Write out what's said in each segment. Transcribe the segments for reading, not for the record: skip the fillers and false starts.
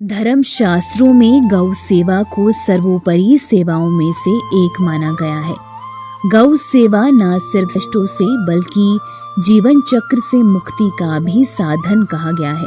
धर्म शास्त्रों में गौ सेवा को सर्वोपरि सेवाओं में से एक माना गया है। गौ सेवा न सिर्फ कष्टों से बल्कि जीवन चक्र से मुक्ति का भी साधन कहा गया है।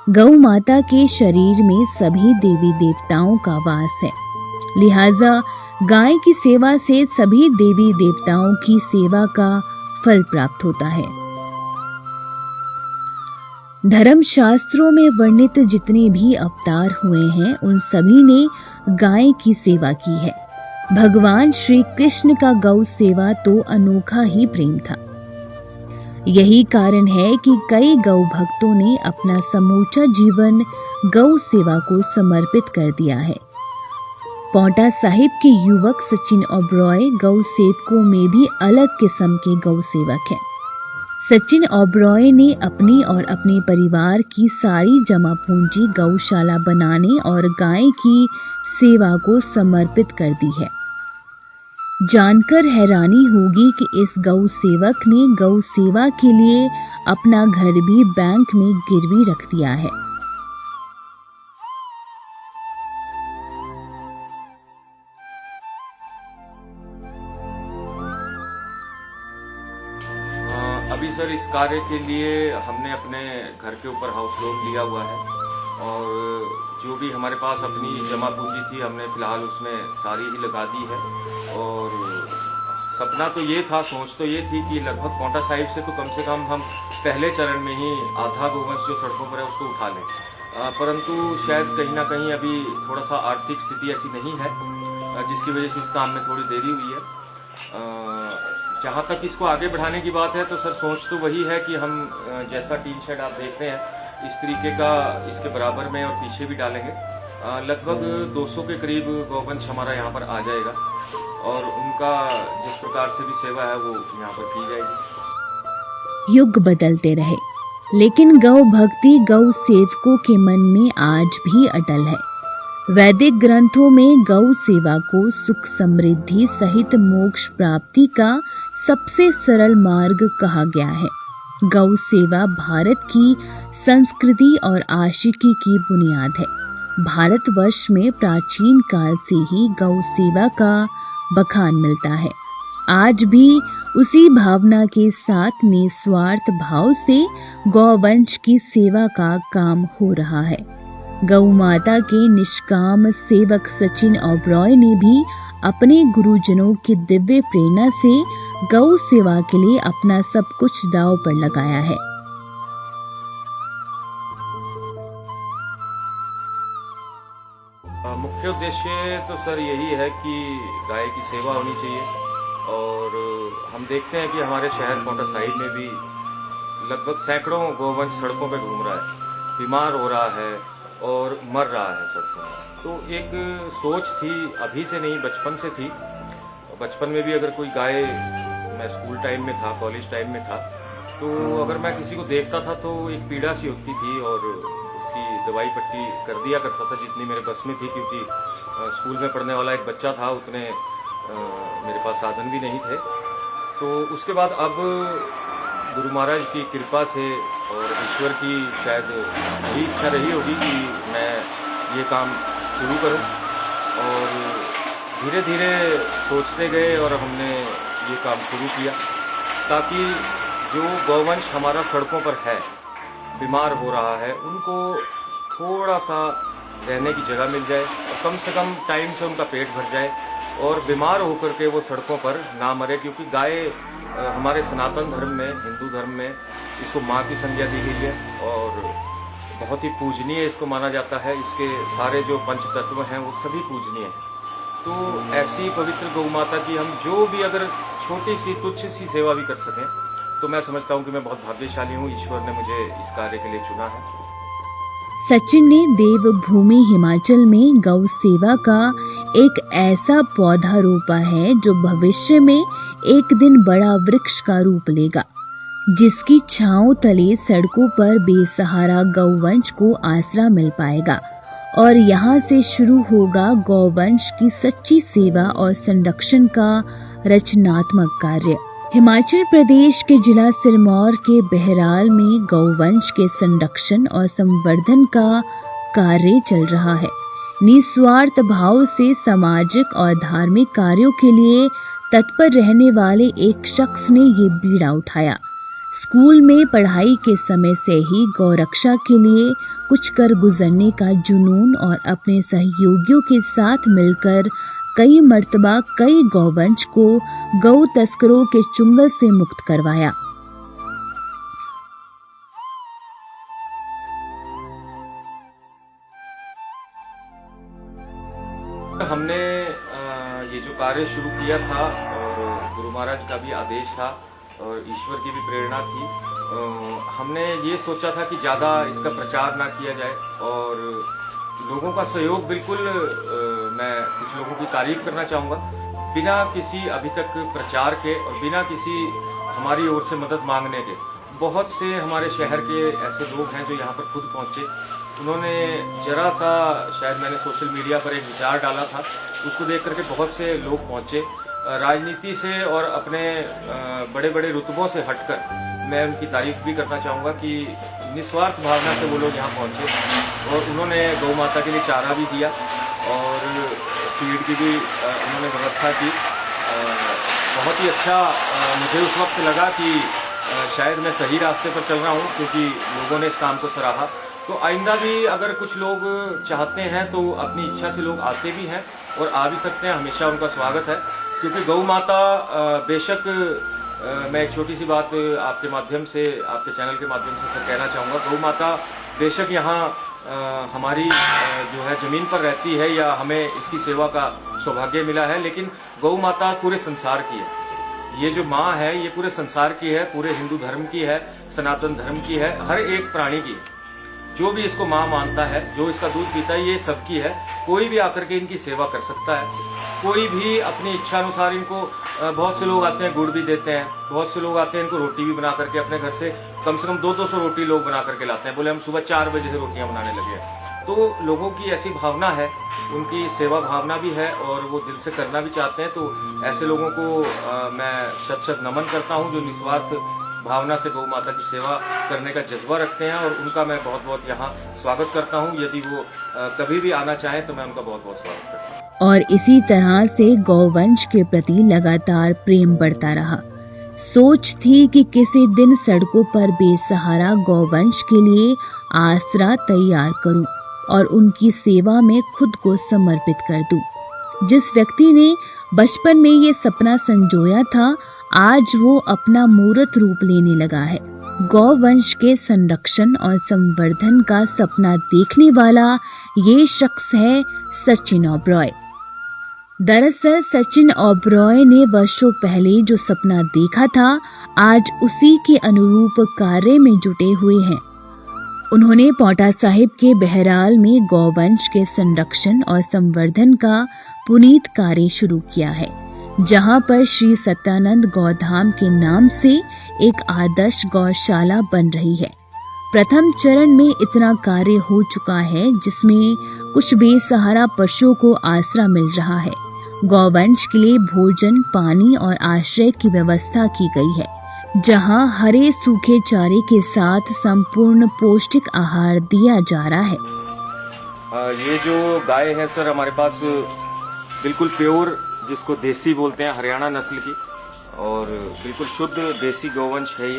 गौ माता के शरीर में सभी देवी देवताओं का वास है, लिहाजा गाय की सेवा से सभी देवी देवताओं की सेवा का फल प्राप्त होता है। धर्म शास्त्रों में वर्णित जितने भी अवतार हुए हैं उन सभी ने गाय की सेवा की है। भगवान श्री कृष्ण का गौ सेवा तो अनोखा ही प्रेम था। यही कारण है कि कई गौ भक्तों ने अपना समूचा जीवन गौ सेवा को समर्पित कर दिया है। पांवटा साहिब के युवक सचिन ओबरॉय गौ सेवकों में भी अलग किस्म के गौ सेवक हैं। सचिन ओबरॉय ने अपनी और अपने परिवार की सारी जमा पूंजी गौशाला बनाने और गाय की सेवा को समर्पित कर दी है। जानकर हैरानी होगी कि इस गौ सेवक ने गौ सेवा के लिए अपना घर भी बैंक में गिरवी रख दिया है। अभी सर इस कार्य के लिए हमने अपने घर के ऊपर हाउस लोन लिया हुआ है और जो भी हमारे पास अपनी जमा पूंजी थी हमने फिलहाल उसमें सारी ही लगा दी है। और सपना तो ये था, सोच तो ये थी कि लगभग पांवटा साहिब से कम हम पहले चरण में ही आधा गोवंश जो सड़कों पर है उसको उठा लें, परंतु शायद कहीं ना कहीं अभी थोड़ा सा आर्थिक स्थिति ऐसी नहीं है जिसकी वजह से इस काम में थोड़ी देरी हुई है। जहाँ तक इसको आगे बढ़ाने की बात है तो सर सोच तो वही है कि हम जैसा टीन शेड आप देख रहे हैं इस तरीके का इसके बराबर में और पीछे भी डालेंगे। लगभग 200 के करीब गौवंश हमारा यहाँ पर आ जाएगा और उनका जिस प्रकार से भी सेवा है वो यहाँ पर की जाएगी। युग बदलते रहे लेकिन गौ भक्ति गौ सेवकों के मन में आज भी अटल है। वैदिक ग्रंथों में गौ सेवा को सुख समृद्धि सहित मोक्ष प्राप्ति का सबसे सरल मार्ग कहा गया है। गौ सेवा भारत की संस्कृति और आशिकी की बुनियाद है। भारतवर्ष में प्राचीन काल से ही गौ सेवा का बखान मिलता है। आज भी उसी भावना के साथ निस्वार्थ भाव से गौवंश की सेवा का काम हो रहा है। गौ माता के निष्काम सेवक सचिन ओबरॉय ने भी अपने गुरुजनों की दिव्य प्रेरणा से गौ सेवा के लिए अपना सब कुछ दांव पर लगाया है। मुख्य उद्देश्य तो सर यही है कि गाय की सेवा होनी चाहिए और हम देखते हैं कि हमारे शहर पांवटा साहिब में भी लगभग सैकड़ों गौवंश सड़कों पर घूम रहा है, बीमार हो रहा है और मर रहा है सड़कों में। तो एक सोच थी, अभी से नहीं बचपन से थी। बचपन में भी अगर कोई गाय, मैं स्कूल टाइम में था, कॉलेज टाइम में था, तो अगर मैं किसी को देखता था तो एक पीड़ा सी होती थी और उसकी दवाई पट्टी कर दिया करता था जितनी मेरे बस में थी, क्योंकि स्कूल में पढ़ने वाला एक बच्चा था, उतने मेरे पास साधन भी नहीं थे। तो उसके बाद अब गुरु महाराज की कृपा से और ईश्वर की शायद यही इच्छा रही होगी कि मैं ये काम शुरू करूं और धीरे धीरे सोचते गए और हमने ये काम शुरू किया ताकि जो गौवंश हमारा सड़कों पर है, बीमार हो रहा है, उनको थोड़ा सा रहने की जगह मिल जाए और कम से कम टाइम से उनका पेट भर जाए और बीमार होकर के वो सड़कों पर ना मरे, क्योंकि गाय हमारे सनातन धर्म में, हिंदू धर्म में इसको माँ की संज्ञा दी गई है और बहुत ही पूजनीय इसको माना जाता है। इसके सारे जो पंच तत्व हैं वो सभी पूजनीय हैं। तो ऐसी पवित्र गौ माता की हम जो भी अगर छोटी सी तुच्छ सी सेवा भी कर सकें तो मैं समझता हूँ कि मैं बहुत भाग्यशाली हूँ। ईश्वर ने मुझे इस कार्य के लिए चुना है। सचिन ने देवभूमि हिमाचल में गौ सेवा का एक ऐसा पौधा रोपा है जो भविष्य में एक दिन बड़ा वृक्ष का रूप लेगा, जिसकी छांव तले सड़कों पर बेसहारा गौवंश को आसरा मिल पाएगा और यहाँ से शुरू होगा गौवंश की सच्ची सेवा और संरक्षण का रचनात्मक कार्य। हिमाचल प्रदेश के जिला सिरमौर के बहराल में गौवंश के संरक्षण और संवर्धन का कार्य चल रहा है। निस्वार्थ भाव से सामाजिक और धार्मिक कार्यों के लिए तत्पर रहने वाले एक शख्स ने ये बीड़ा उठाया। स्कूल में पढ़ाई के समय से ही गौरक्षा के लिए कुछ कर गुजरने का जुनून और अपने सहयोगियों के साथ मिलकर कई मर्तबा कई गौवंश को गौ तस्करों के चुंगल से मुक्त करवाया। हमने ये जो कार्य शुरू किया था और गुरु महाराज का भी आदेश था और ईश्वर की भी प्रेरणा थी, हमने ये सोचा था कि ज़्यादा इसका प्रचार ना किया जाए और लोगों का सहयोग बिल्कुल मैं कुछ लोगों की तारीफ करना चाहूँगा। बिना किसी अभी तक प्रचार के और बिना किसी हमारी ओर से मदद मांगने के बहुत से हमारे शहर के ऐसे लोग हैं जो यहाँ पर खुद पहुँचे। उन्होंने जरा सा, शायद मैंने सोशल मीडिया पर एक विचार डाला था, उसको देख करके बहुत से लोग पहुँचे। राजनीति से और अपने बड़े बड़े रुतबों से हटकर मैं उनकी तारीफ भी करना चाहूँगा कि निस्वार्थ भावना से वो लोग यहाँ पहुँचे और उन्होंने गौ माता के लिए चारा भी दिया और फीड की भी उन्होंने व्यवस्था की। बहुत ही अच्छा मुझे उस वक्त लगा कि शायद मैं सही रास्ते पर चल रहा हूँ, क्योंकि लोगों ने इस काम को सराहा। तो आइंदा भी अगर कुछ लोग चाहते हैं तो अपनी इच्छा से लोग आते भी हैं और आ भी सकते हैं, हमेशा उनका स्वागत है। क्योंकि गौ माता बेशक, मैं एक छोटी सी बात आपके माध्यम से, आपके चैनल के माध्यम से सर कहना चाहूँगा, गौ माता बेशक यहाँ हमारी जो है ज़मीन पर रहती है या हमें इसकी सेवा का सौभाग्य मिला है, लेकिन गौ माता पूरे संसार की है। ये जो माँ है ये पूरे संसार की है, पूरे हिंदू धर्म की है, सनातन धर्म की है, हर एक प्राणी की है। जो भी इसको माँ मानता है, जो इसका दूध पीता है, ये सबकी है। कोई भी आकर के इनकी सेवा कर सकता है, कोई भी अपनी इच्छा अनुसार इनको, बहुत से लोग आते हैं गुड़ भी देते हैं, बहुत से लोग आते हैं इनको रोटी भी बना करके अपने घर से कम 200 रोटी लोग बना करके लाते हैं। बोले हम सुबह 4 बजे से रोटियां बनाने लगे हैं। तो लोगों की ऐसी भावना है, उनकी सेवा भावना भी है और वो दिल से करना भी चाहते हैं। तो ऐसे लोगों को मैं शत नमन करता हूँ जो निस्वार्थ भावना से गौ माता की सेवा करने का जज्बा रखते हैं और उनका मैं बहुत बहुत यहाँ स्वागत करता हूँ। यदि वो कभी भी आना चाहें तो मैं उनका बहुत बहुत स्वागत करता हूँ। और इसी तरह से गौवंश के प्रति लगातार प्रेम बढ़ता रहा। सोच थी कि किसी दिन सड़कों पर बेसहारा गौवंश के लिए आसरा तैयार करूं और उनकी सेवा में खुद को समर्पित कर दूं। जिस व्यक्ति ने बचपन में ये सपना संजोया था, आज वो अपना मूर्त रूप लेने लगा है। गौवंश के संरक्षण और संवर्धन का सपना देखने वाला ये शख्स है सचिन ओबरॉय। दरअसल सचिन ओबरॉय ने वर्षों पहले जो सपना देखा था, आज उसी के अनुरूप कार्य में जुटे हुए हैं। उन्होंने पांवटा साहिब के बहराल में गौवंश के संरक्षण और संवर्धन का पुनीत कार्य शुरू किया है, जहां पर श्री सत्यानंद गौधाम के नाम से एक आदर्श गौशाला बन रही है। प्रथम चरण में इतना कार्य हो चुका है जिसमें कुछ बेसहारा पशुओं को आसरा मिल रहा है। गौवंश के लिए भोजन, पानी और आश्रय की व्यवस्था की गई है, जहां हरे सूखे चारे के साथ संपूर्ण पौष्टिक आहार दिया जा रहा है। ये जो गाय है सर हमारे पास बिल्कुल प्योर, जिसको देसी बोलते हैं, हरियाणा नस्ल की और बिल्कुल शुद्ध देसी गौवंश है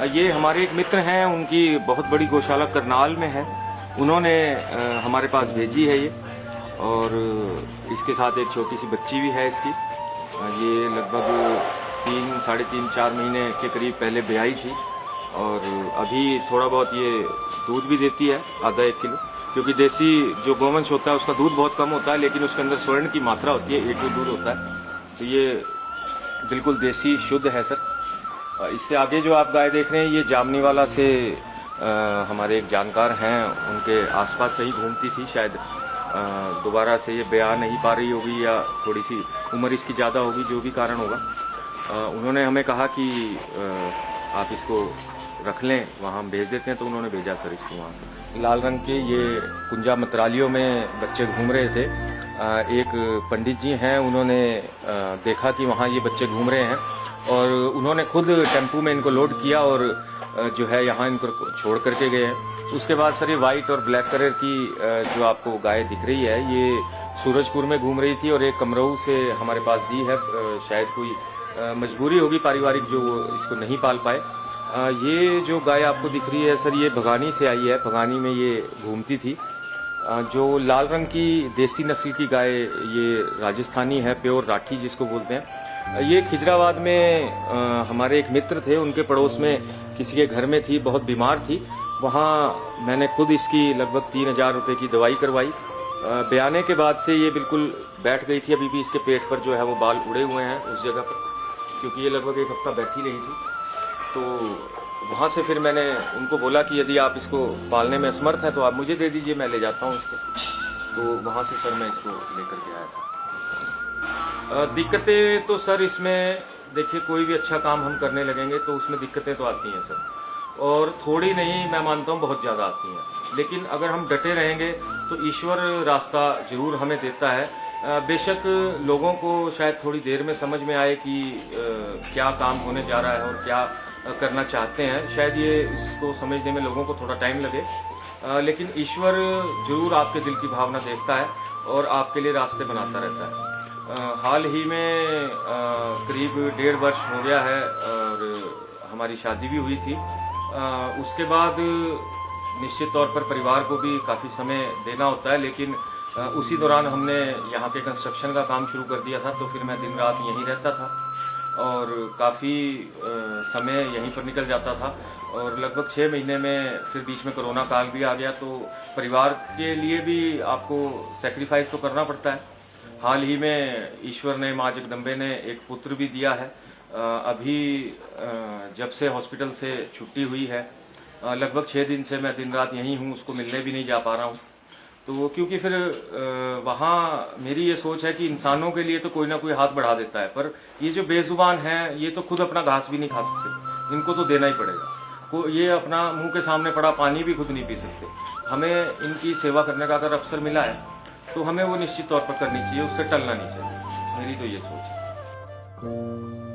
ये हमारे एक मित्र हैं, उनकी बहुत बड़ी गौशाला करनाल में है, उन्होंने हमारे पास भेजी है ये। और इसके साथ एक छोटी सी बच्ची भी है इसकी। ये लगभग 3, 3.5, 4 महीने के करीब पहले ब्याई थी और अभी थोड़ा बहुत ये दूध भी देती है, आधा 1 किलो, क्योंकि देसी जो गोवंश होता है उसका दूध बहुत कम होता है, लेकिन उसके अंदर स्वर्ण की मात्रा होती है, A2 दूध होता है। तो ये बिल्कुल देसी शुद्ध है सर। इससे आगे जो आप गाय देख रहे हैं ये जामनीवाला से हमारे एक जानकार हैं, उनके आसपास कहीं घूमती थी, शायद दोबारा से ये ब्याह नहीं पा रही होगी या थोड़ी सी उम्र इसकी ज़्यादा होगी, जो भी कारण होगा। उन्होंने हमें कहा कि आप इसको रख लें, वहाँ हम भेज देते हैं, तो उन्होंने भेजा सर इसको वहाँ से। लाल रंग के ये कुंजा मतरालियों में बच्चे घूम रहे थे। एक पंडित जी हैं, उन्होंने देखा कि वहाँ ये बच्चे घूम रहे हैं और उन्होंने खुद टेम्पू में इनको लोड किया और जो है यहाँ इनको छोड़ करके गए हैं। उसके बाद सर ये वाइट और ब्लैक कलर की जो आपको गाय दिख रही है, ये सूरजपुर में घूम रही थी और एक कमरऊ से हमारे पास दी है। शायद कोई मजबूरी होगी पारिवारिक जो वो इसको नहीं पाल पाए। ये जो गाय आपको दिख रही है सर, ये भगानी से आई है, भगानी में ये घूमती थी। जो लाल रंग की देसी नस्ल की गाय, ये राजस्थानी है, प्योर राठी जिसको बोलते हैं। ये खिजराबाद में हमारे एक मित्र थे, उनके पड़ोस में किसी के घर में थी, बहुत बीमार थी। वहाँ मैंने खुद इसकी लगभग 3,000 रुपये की दवाई करवाई। ब्याने के बाद से ये बिल्कुल बैठ गई थी। अभी भी इसके पेट पर जो है वो बाल उड़े हुए हैं उस जगह पर, क्योंकि ये लगभग 1 हफ्ता बैठी नहीं थी। तो वहाँ से फिर मैंने उनको बोला कि यदि आप इसको पालने में असमर्थ हैं तो आप मुझे दे दीजिए, मैं ले जाता हूँ इसको। तो वहाँ से सर मैं इसको लेकर के आया था। दिक्कतें तो सर इसमें देखिए, कोई भी अच्छा काम हम करने लगेंगे तो उसमें दिक्कतें तो आती हैं सर, और थोड़ी नहीं, मैं मानता हूँ बहुत ज़्यादा आती हैं। लेकिन अगर हम डटे रहेंगे तो ईश्वर रास्ता जरूर हमें देता है। बेशक लोगों को शायद थोड़ी देर में समझ में आए कि क्या काम होने जा रहा है और क्या करना चाहते हैं, शायद ये इसको समझने में लोगों को थोड़ा टाइम लगे, लेकिन ईश्वर जरूर आपके दिल की भावना देखता है और आपके लिए रास्ते बनाता रहता है। हाल ही में करीब 1.5 वर्ष हो गया है और हमारी शादी भी हुई थी। उसके बाद निश्चित तौर पर परिवार को भी काफ़ी समय देना होता है, लेकिन उसी दौरान हमने यहाँ के कंस्ट्रक्शन का काम शुरू कर दिया था, तो फिर मैं दिन रात यहीं रहता था और काफ़ी समय यहीं पर निकल जाता था। और लगभग 6 महीने में फिर बीच में कोरोना काल भी आ गया, तो परिवार के लिए भी आपको सेक्रीफाइस तो करना पड़ता है। हाल ही में ईश्वर ने, माँ जगदम्बे ने एक पुत्र भी दिया है। अभी जब से हॉस्पिटल से छुट्टी हुई है, लगभग 6 दिन से मैं दिन रात यहीं हूँ, उसको मिलने भी नहीं जा पा रहा हूँ। तो क्योंकि फिर वहाँ मेरी ये सोच है कि इंसानों के लिए तो कोई ना कोई हाथ बढ़ा देता है, पर ये जो बेजुबान हैं ये तो खुद अपना घास भी नहीं खा सकते, इनको तो देना ही पड़ेगा। ये अपना मुंह के सामने पड़ा पानी भी खुद नहीं पी सकते। हमें इनकी सेवा करने का अगर अवसर मिला है तो हमें वो निश्चित तौर पर करनी चाहिए, उससे टलना नहीं चाहिए। मेरी तो ये सोच है।